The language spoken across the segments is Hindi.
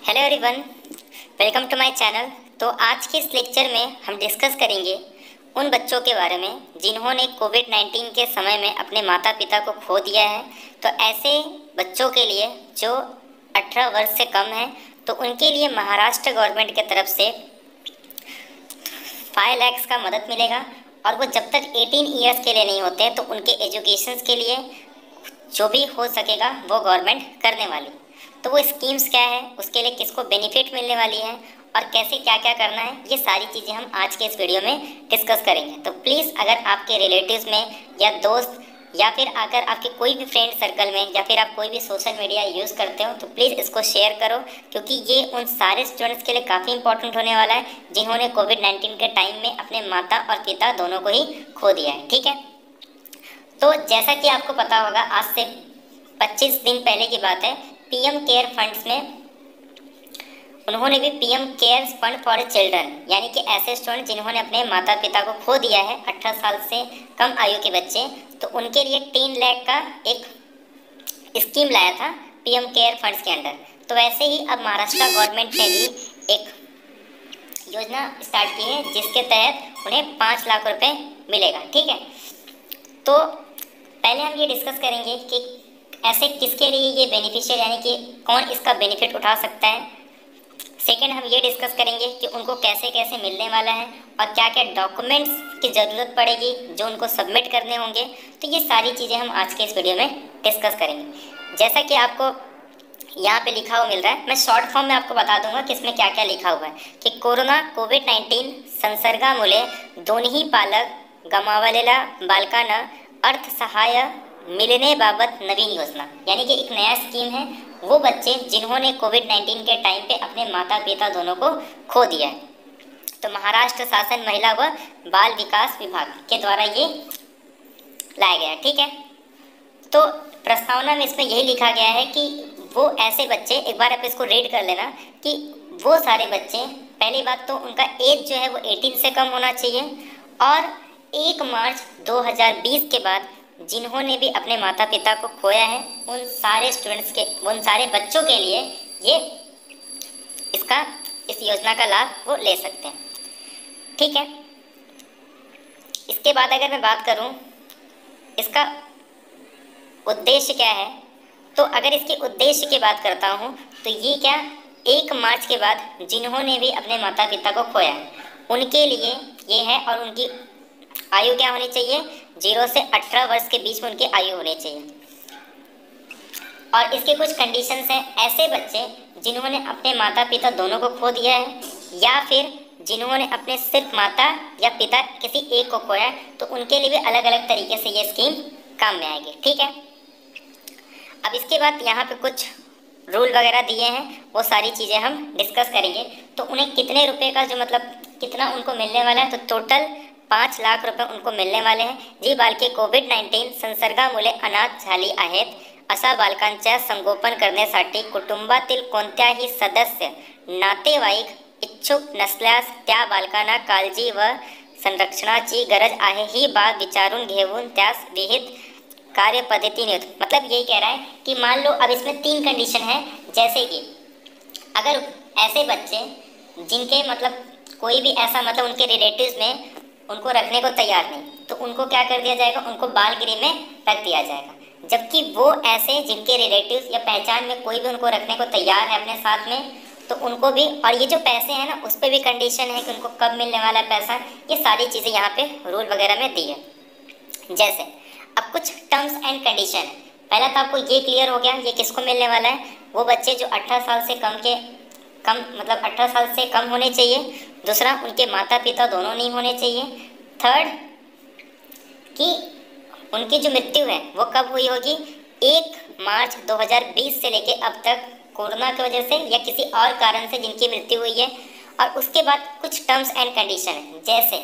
Hello everyone, welcome to my channel. तो आज के इस लेक्चर में हम डिस्कस करेंगे उन बच्चों के बारे में जिन्होंने कोविड-19 के समय में अपने माता पिता को खो दिया है। तो ऐसे बच्चों के लिए जो 18 वर्ष से कम हैं, तो उनके लिए महाराष्ट्र गवर्नमेंट के तरफ से 5 लाख का मदद मिलेगा। और वो जब तक 18 ईयर्स के लिए नहीं होते तो उनके एजुकेशंस के लिए जो भी हो सकेगा वो गवर्नमेंट करने वाली। तो वो स्कीम्स क्या है, उसके लिए किसको बेनिफिट मिलने वाली है और कैसे क्या क्या करना है, ये सारी चीज़ें हम आज के इस वीडियो में डिस्कस करेंगे। तो प्लीज़ अगर आपके रिलेटिव्स में या दोस्त या फिर अगर आपके कोई भी फ्रेंड सर्कल में या फिर आप कोई भी सोशल मीडिया यूज़ करते हो तो प्लीज़ इसको शेयर करो, क्योंकि ये उन सारे स्टूडेंट्स के लिए काफ़ी इंपॉर्टेंट होने वाला है जिन्होंने कोविड-19 के टाइम में अपने माता और पिता दोनों को ही खो दिया है। ठीक है, तो जैसा कि आपको पता होगा, आज से 25 दिन पहले की बात है, पीएम केयर फंड्स में उन्होंने भी PM care fund for children, यानी कि ऐसे स्टूडेंट जिन्होंने अपने माता पिता को खो दिया है, 18 साल से कम आयु के बच्चे, तो उनके लिए 3 लाख का एक स्कीम लाया था पीएम केयर फंड्स के अंडर। तो वैसे ही अब महाराष्ट्र गवर्नमेंट ने भी एक योजना स्टार्ट की है जिसके तहत उन्हें 5 लाख रुपए मिलेगा। ठीक है, तो पहले हम ये डिस्कस करेंगे कि ऐसे किसके लिए ये बेनिफिशियल, यानी कि कौन इसका बेनिफिट उठा सकता है। सेकंड, हम ये डिस्कस करेंगे कि उनको कैसे कैसे मिलने वाला है और क्या क्या डॉक्यूमेंट्स की ज़रूरत पड़ेगी जो उनको सबमिट करने होंगे। तो ये सारी चीज़ें हम आज के इस वीडियो में डिस्कस करेंगे। जैसा कि आपको यहाँ पे लिखा हुआ मिल रहा है, मैं शॉर्ट फॉर्म में आपको बता दूंगा कि इसमें क्या क्या लिखा हुआ है कि कोविड-19 संसर्गामुळे दोन्ही पालक गमावलेल्या बालकांना अर्थसहाय्य मिलनेबाबत नवीन योजना, यानी कि एक नया स्कीम है वो बच्चे जिन्होंने कोविड-19 के टाइम पे अपने माता पिता दोनों को खो दिया है। तो महाराष्ट्र शासन महिला व बाल विकास विभाग के द्वारा ये लाया गया। ठीक है, तो प्रस्तावना में इसमें यही लिखा गया है कि वो ऐसे बच्चे, एक बार आप इसको रीड कर लेना, कि वो सारे बच्चे, पहली बात तो उनका एज जो है वो 18 से कम होना चाहिए, और 1 मार्च 2020 के बाद जिन्होंने भी अपने माता पिता को खोया है उन सारे स्टूडेंट्स के, उन सारे बच्चों के लिए ये इस योजना का लाभ वो ले सकते हैं। ठीक है, इसके बाद अगर मैं बात करूं इसका उद्देश्य क्या है, तो अगर इसके उद्देश्य की बात करता हूं तो ये क्या, 1 मार्च के बाद जिन्होंने भी अपने माता पिता को खोया है उनके लिए ये है। और उनकी आयु क्या होनी चाहिए, 0 से 18 वर्ष के बीच में उनकी आयु होनी चाहिए। और इसके कुछ कंडीशंस हैं, ऐसे बच्चे जिन्होंने अपने माता पिता दोनों को खो दिया है या फिर जिन्होंने अपने सिर्फ माता या पिता किसी एक को खोया है, तो उनके लिए भी अलग अलग तरीके से ये स्कीम काम में आएगी। ठीक है, अब इसके बाद यहाँ पे कुछ रूल वगैरह दिए हैं, वो सारी चीज़ें हम डिस्कस करेंगे। तो उन्हें कितने रुपए का, जो मतलब कितना उनको मिलने वाला है, तो टोटल 5 लाख रुपये उनको मिळणे वाले हैं। जी बालके कोविड-19 संसर्गामुळे अनाथ झाली आहेत अशा बालकांच्या संगोपन करण्यासाठी कुटुंबातील कोणत्याही सदस्य नातेवाईक इच्छुक नसल्यास त्या बालकांना काळजी व संरक्षणाची गरज आहे ही बात विचारून घेऊन त्यास विहित कार्यपद्धतीने, मतलब यही कह रहा है कि मान लो अब इसमें 3 कंडीशन है, जैसे कि अगर ऐसे बच्चे जिनके मतलब कोई भी ऐसा, मतलब उनके रिलेटिव्स में उनको रखने को तैयार नहीं, तो उनको क्या कर दिया जाएगा, उनको बाल गृह में रख दिया जाएगा। जबकि वो ऐसे जिनके रिलेटिव्स या पहचान में कोई भी उनको रखने को तैयार है अपने साथ में, तो उनको भी, और ये जो पैसे हैं ना उस पर भी कंडीशन है कि उनको कब मिलने वाला है पैसा, ये सारी चीज़ें यहाँ पे रूल वगैरह में दी है। जैसे अब कुछ टर्म्स एंड कंडीशन है, पहला तो आपको ये क्लियर हो गया ये किसको मिलने वाला है, वो बच्चे जो 18 साल से कम मतलब 18 साल से कम होने चाहिए। दूसरा, उनके माता पिता दोनों नहीं होने चाहिए। थर्ड, कि उनकी जो मृत्यु है वो कब हुई होगी, 1 मार्च 2020 से लेके अब तक कोरोना की वजह से या किसी और कारण से जिनकी मृत्यु हुई है। और उसके बाद कुछ टर्म्स एंड कंडीशन है, जैसे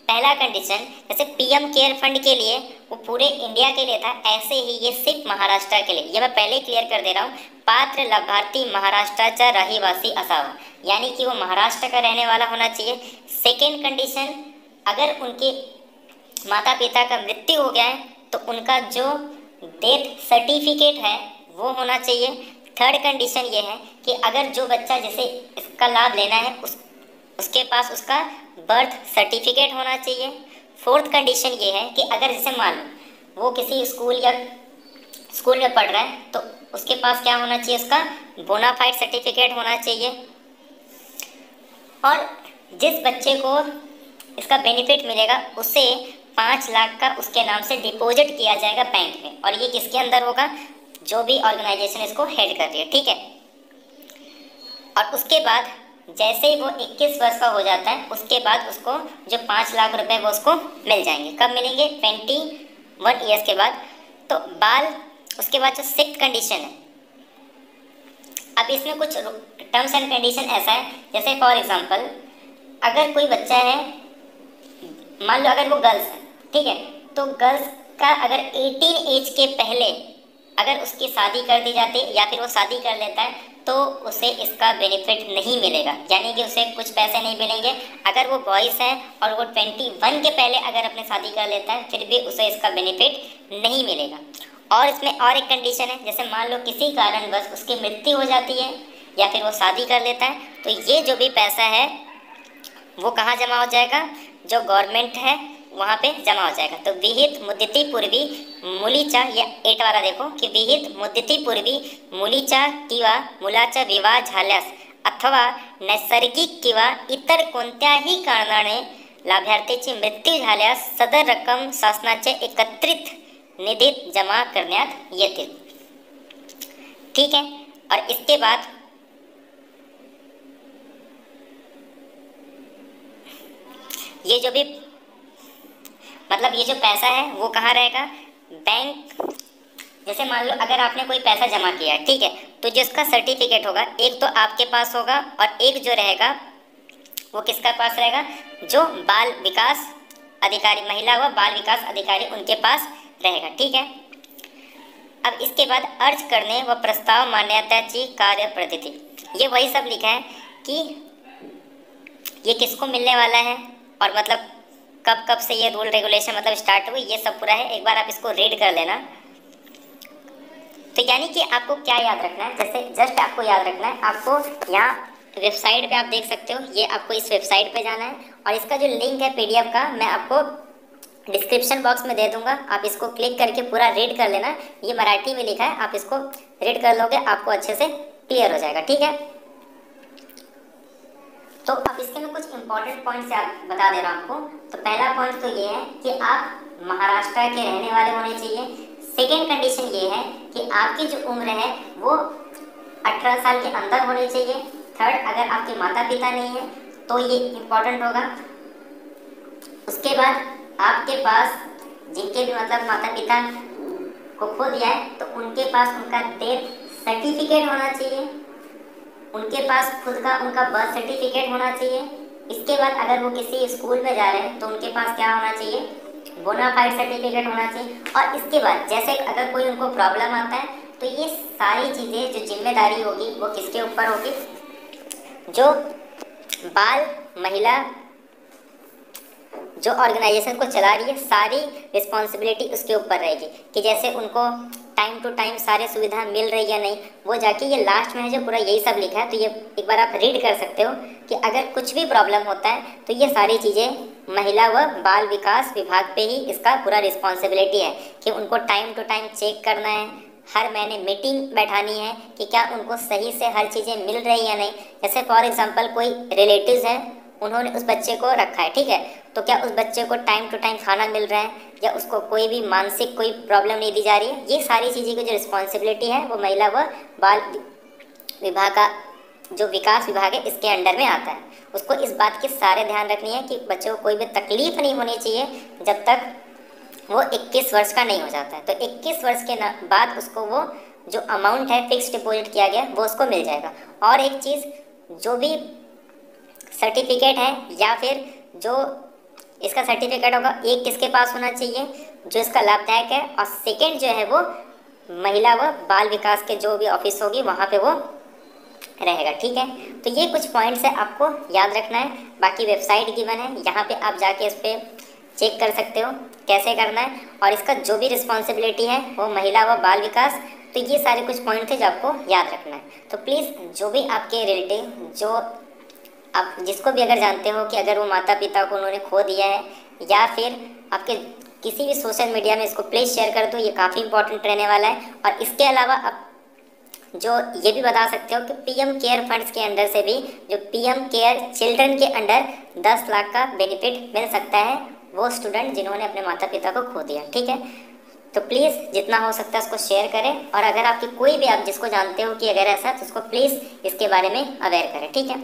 पहला कंडीशन, जैसे पीएम केयर फंड के लिए वो पूरे इंडिया के लिए था, ऐसे ही ये सिर्फ महाराष्ट्र के लिए, ये मैं पहले क्लियर कर दे रहा हूँ, पात्र लाभार्थी महाराष्ट्राचा रहिवासी असावा, यानी कि वो महाराष्ट्र का रहने वाला होना चाहिए। सेकेंड कंडीशन, अगर उनके माता पिता का मृत्यु हो गया है तो उनका जो डेथ सर्टिफिकेट है वो होना चाहिए। थर्ड कंडीशन ये है कि अगर जो बच्चा जिसे इसका लाभ लेना है उसके पास उसका बर्थ सर्टिफिकेट होना चाहिए। फोर्थ कंडीशन ये है कि अगर जैसे मान लो वो किसी स्कूल में पढ़ रहा है तो उसके पास क्या होना चाहिए, उसका बोनाफाइड सर्टिफिकेट होना चाहिए। और जिस बच्चे को इसका बेनिफिट मिलेगा उसे 5 लाख का उसके नाम से डिपॉजिट किया जाएगा बैंक में, और ये किसके अंदर होगा, जो भी ऑर्गेनाइजेशन इसको हेड कर रही है, ठीक है। और उसके बाद जैसे ही वो 21 वर्ष का हो जाता है उसके बाद उसको जो 5 लाख रुपए वो उसको मिल जाएंगे। कब मिलेंगे, 21 ईयर्स के बाद। तो उसके बाद जो 6th कंडीशन है, अब इसमें कुछ टर्म्स एंड कंडीशन ऐसा है, जैसे फॉर एग्जांपल अगर कोई बच्चा है, मान लो अगर वो गर्ल्स है, ठीक है, तो गर्ल्स का अगर 18 एज के पहले अगर उसकी शादी कर दी जाती या फिर वो शादी कर लेता है तो उसे इसका बेनिफिट नहीं मिलेगा, यानी कि उसे कुछ पैसे नहीं मिलेंगे। अगर वो बॉयज़ है और वो 21 के पहले अगर अपने शादी कर लेता है फिर भी उसे इसका बेनिफिट नहीं मिलेगा। और इसमें और एक कंडीशन है, जैसे मान लो किसी कारणवश उसकी मृत्यु हो जाती है या फिर वो शादी कर लेता है तो ये जो भी पैसा है वो कहाँ जमा हो जाएगा, जो गवर्नमेंट है वहाँ पे जमा हो जाएगा। तो विहित मुद्दती पूर्वी मुलीचा, ये 8 वाला देखो कि विहित मुद्दती पूर्वी मुलीचा किंवा मुलाचा विवाह झाल्यास अथवा नैसर्गिक किंवा इतर कोणत्याही कारणाने लाभार्थीची मृत्यू झाल्यास सदर रक्कम शासनाचे एकत्रित निधीत जमा करण्यात येतील, ठीक है। और इसके बाद ये जो भी मतलब ये जो पैसा है वो कहाँ रहेगा, बैंक। जैसे मान लो अगर आपने कोई पैसा जमा किया है, ठीक है, तो जिसका सर्टिफिकेट होगा एक तो आपके पास होगा और एक जो रहेगा वो किसका पास रहेगा, जो बाल विकास अधिकारी, महिला व बाल विकास अधिकारी उनके पास रहेगा, ठीक है। अब इसके बाद अर्ज करने व प्रस्ताव मान्यताची कार्य पद्धति, ये वही सब लिखा है कि ये किसको मिलने वाला है और मतलब कब कब से ये रूल रेगुलेशन मतलब स्टार्ट हुई, ये सब पूरा है। एक बार आप इसको रीड कर लेना। तो यानी कि आपको क्या याद रखना है, जैसे जस्ट आपको याद रखना है, आपको यहाँ वेबसाइट पे आप देख सकते हो, ये आपको इस वेबसाइट पे जाना है और इसका जो लिंक है PDF का मैं आपको डिस्क्रिप्शन बॉक्स में दे दूंगा। आप इसको क्लिक करके पूरा रीड कर लेना। ये मराठी में लिखा है, आप इसको रीड कर लोगे आपको अच्छे से क्लियर हो जाएगा, ठीक है। तो अब इसके में कुछ इंपॉर्टेंट पॉइंट्स बता दे रहा हूँ आपको। तो पहला पॉइंट तो ये है कि आप महाराष्ट्र के रहने वाले होने चाहिए। सेकेंड कंडीशन ये है कि आपकी जो उम्र है वो 18 साल के अंदर होनी चाहिए। थर्ड, अगर आपके माता पिता नहीं है तो ये इम्पोर्टेंट होगा। उसके बाद आपके पास जिनके भी मतलब माता पिता को खो दिया है तो उनके पास उनका डेथ सर्टिफिकेट होना चाहिए, उनके पास खुद का उनका बर्थ सर्टिफिकेट होना चाहिए। इसके बाद अगर वो किसी स्कूल में जा रहे हैं तो उनके पास क्या होना चाहिए, बोनाफाइड सर्टिफिकेट होना चाहिए। और इसके बाद जैसे अगर कोई उनको प्रॉब्लम आता है तो ये सारी चीज़ें जो जिम्मेदारी होगी वो किसके ऊपर होगी, जो बाल महिला जो ऑर्गेनाइजेशन को चला रही है सारी रिस्पॉन्सिबिलिटी उसके ऊपर रहेगी कि जैसे उनको टाइम टू टाइम सारे सुविधा मिल रही है नहीं, वो जाके ये लास्ट में है जो पूरा यही सब लिखा है। तो ये एक बार आप रीड कर सकते हो कि अगर कुछ भी प्रॉब्लम होता है तो ये सारी चीज़ें महिला व बाल विकास विभाग पे ही इसका पूरा रिस्पॉन्सिबिलिटी है कि उनको टाइम टू टाइम चेक करना है, हर महीने मीटिंग बैठानी है कि क्या उनको सही से हर चीज़ें मिल रही है नहीं। जैसे फॉर एग्जांपल कोई रिलेटिव्स है, उन्होंने उस बच्चे को रखा है, ठीक है, तो क्या उस बच्चे को टाइम टू टाइम खाना मिल रहा है या उसको कोई भी मानसिक कोई प्रॉब्लम नहीं दी जा रही है। ये सारी चीज़ें की जो रिस्पॉन्सिबिलिटी है वो महिला व बाल विभाग का जो विकास विभाग है इसके अंडर में आता है। उसको इस बात की सारे ध्यान रखनी है कि बच्चे को कोई भी तकलीफ नहीं होनी चाहिए जब तक वो 21 वर्ष का नहीं हो जाता है। तो 21 वर्ष के बाद उसको वो जो अमाउंट है फिक्स डिपॉजिट किया गया वो उसको मिल जाएगा। और एक चीज़, जो भी सर्टिफिकेट है या फिर जो इसका सर्टिफिकेट होगा एक किसके पास होना चाहिए, जो इसका लाभदायक है, और सेकेंड जो है वो महिला व बाल विकास के जो भी ऑफिस होगी वहाँ पे वो रहेगा, ठीक है। तो ये कुछ पॉइंट्स है आपको याद रखना है। बाकी वेबसाइट गिवन है, यहाँ पे आप जाके इस पर चेक कर सकते हो कैसे करना है। और इसका जो भी रिस्पॉन्सिबिलिटी है वो महिला व बाल विकास तो ये सारे कुछ पॉइंट थे जो आपको याद रखना है। तो प्लीज़ जो भी आपके रिलेटिव, जो आप जिसको भी अगर जानते हो कि अगर वो माता पिता को उन्होंने खो दिया है, या फिर आपके किसी भी सोशल मीडिया में, इसको प्लीज़ शेयर कर दो, ये काफ़ी इंपॉर्टेंट रहने वाला है। और इसके अलावा आप जो ये भी बता सकते हो कि पीएम केयर फंड्स के अंदर से भी, जो पीएम केयर चिल्ड्रन के अंडर 10 लाख का बेनिफिट मिल सकता है वो स्टूडेंट जिन्होंने अपने माता पिता को खो दिया। ठीक है, तो प्लीज़ जितना हो सकता है उसको शेयर करें, और अगर आपकी कोई भी, आप जिसको जानते हो कि अगर ऐसा, तो उसको प्लीज़ इसके बारे में अवेयर करें। ठीक है,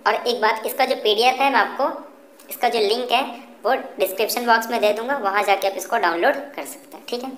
और एक बात, इसका जो PDF है, मैं आपको इसका जो लिंक है वो डिस्क्रिप्शन बॉक्स में दे दूंगा, वहाँ जाके आप इसको डाउनलोड कर सकते हैं। ठीक है।